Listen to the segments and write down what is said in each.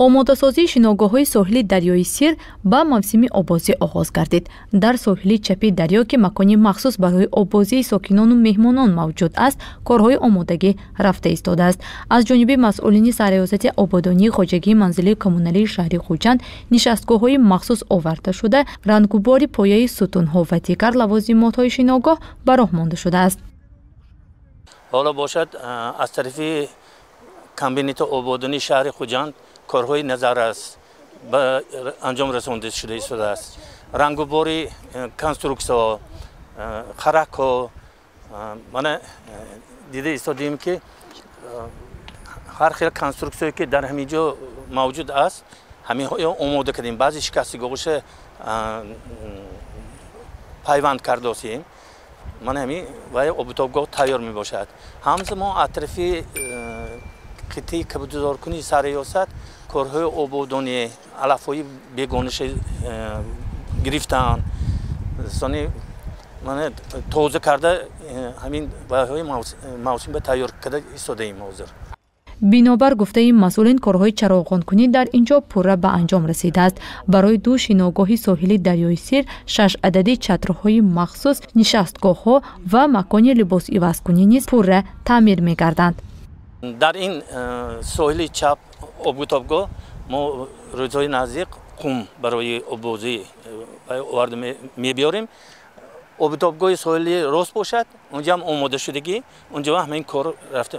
омодасозии шиногоҳҳои соҳили дарёи Сир ба мавсими обозӣ оғоз гардид. Дар соҳили чапи дарё ки макони махсус барои обозии сокинону меҳмонон мавҷуд аст, корҳои омодагӣ рафта истодааст. Аз ҷониби масъулини сарраёсати ободонии хоҷагии манзилии коммуналии шаҳри Хуҷанд нишастгоҳҳои махсус оварда шуда, рангубори пояи сутунҳо ва дигар лавозимотҳои шиногоҳ ба роҳ монда шудааст. ҳоло бошад аз тарафи комбинати ободонии шаҳри Хуҷанд корҳои назаррас ба анҷом расонда шуда истодааст. Рангубори конструксия, харакҳо мана дида истодем ки ҳар хел конструксие ки дар ҳамин ҷо мавҷуд аст, ҳаминҳоро омода кардем. баъзи шикастгоҳоша пайванд кардосем. мана ҳамин ва обитобгоҳ тайёр мебошад. ҳамзамон аз тарафи қитъаи кабуддоркунии сарраёсат корҳои ободонӣ алафҳои бегонаша гирифтан, мана тоза карда ҳамин вайҳои мавсим ба тайёр карда истодаем ҳозир. бинобар гуфтаи масъулин, корҳои чароғонкунӣ дар ин ҷо пурра ба анҷом расидааст. Барои ду шиногоҳи соҳили дарёи Сир 6 адади чатрҳои махсус, нишастгоҳҳо ва макони либосивазкунӣ низ пурра таъмир мегарданд. дар ин соҳили чап обгутобгоҳ мо рӯзҳои наздик қум барои обозӣ оварда мебиёрем. обитобгоҳи соҳили рост бошад, онҷа ҳам омодашудагӣ, онҷа ҳамин кор рафта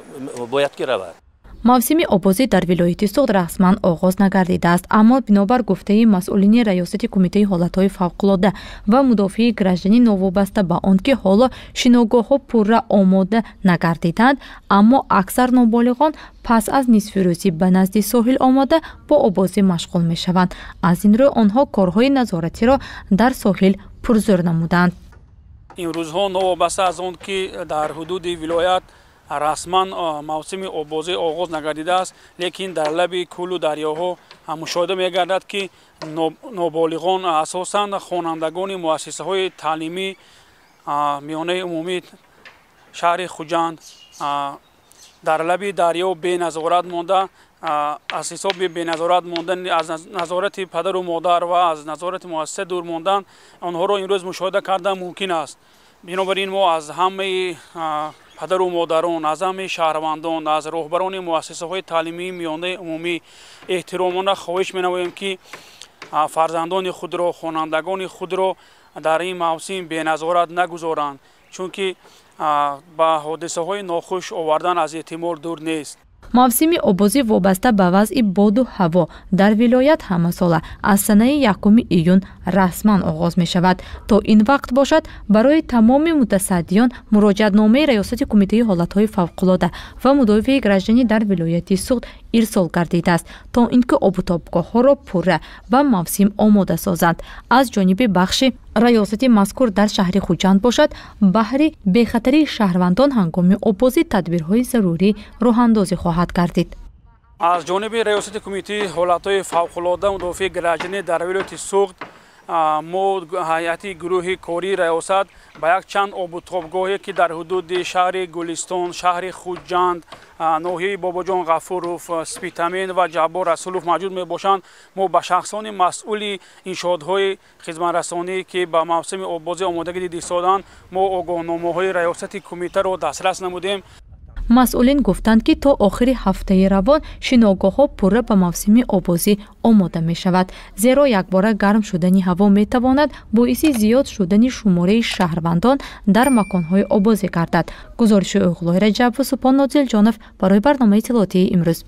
бояд ки равад. мавсими обозӣ дар вилояти Суғд расман оғоз нагардидааст, аммо бинобар гуфтаи масъулини раёсати кумитаи ҳолатҳои фавқулода ва мудофии гражданӣ новобаста ба он ки ҳоло шиногоҳҳо пурра омода нагардиданд, аммо аксар ноболиғон пас аз нисфирӯзӣ ба назди соҳил омода бо обозӣ машғул мешаванд. аз ин рӯ онҳо корҳои назоратиро дар соҳил пурзӯр намуданд. имрӯзҳо новобаста аз он ки дар ҳудуди вилоят расман мавсими обозӣ оғоз нагардидааст, лекин дар лаби кӯлу дарёҳо мушоҳида мегардад ки ноболиғон асосан хонандагони муассисаҳои таълимӣ миёнаи умумии шаҳри Хуҷанд дар лаби дарё беназорат монда, аз ҳисоби беназорат мондан, аз назорати падару модар ва аз назорати муассиса дур мондан, онҳоро имрӯз мушоҳида кардан мумкин аст. бинобар ин мо аз ҳамаи падару модарон, аз ҳамаи шаҳрвандон, аз роҳбарони муассисаҳои таълимии миёнаи умумӣ эҳтиромона хоҳиш менамоем ки фарзандони худро, хонандагони худро дар ин мавсим беназорат нагузоранд, чунки ба ҳодисаҳои нохуш овардан аз эҳтимол дур нест. мавсими обозӣ вобаста ба вазъи боду ҳаво дар вилоят ҳамасола аз санаи 1 июн расман оғоз мешавад. то ин вақт бошад барои тамоми мутасаддиён муроҷиатномаи раёсати кумитаи ҳолатҳои фавқулода ва мудофии гражданӣ дар вилояти Суғд ирсол гардидааст, то ин ки обитобгоҳҳоро пурра ба мавсим омода созанд. аз ҷониби бахши раёсати мазкур дар шаҳри Хуҷанд бошад, баҳри бехатарии шаҳрвандон ҳангоми обозӣ тадбирҳои зарурӣ роҳандозӣ хоҳад гардид. аз ҷониби раёсати кумитаи ҳолатҳои фавқулода мудофии гражданӣ дар вилояти Суғд мо ҳайати гурӯҳи кории раёсат ба якчанд обитобгоҳе ки дар ҳудуди шаҳри Гулистон, шаҳри Хуҷанд, ноҳияи Бобоҷон Ғафуров, Спитамин ва Ҷаббор Расулов мавҷуд мебошанд. мо ба шахсони масъули иншоотҳои хизматрасонӣ ки ба мавсими обозӣ омодагӣ дид истоданд, мо огоҳномаҳои раёсати кумитаро дастрас намудем. масъулин гуфтанд ки то охири ҳафтаи равон шиногоҳҳо пурра ба мавсими обозӣ омода мешавад, зеро якбора гарм шудани ҳаво метавонад боиси зиёд шудани шумораи шаҳрвандон дар маконҳои обозӣ гардад. гузориши Уғлои Раҷабов, Субҳон Нозилҷонов барои барномаи иттилоотии имрӯз.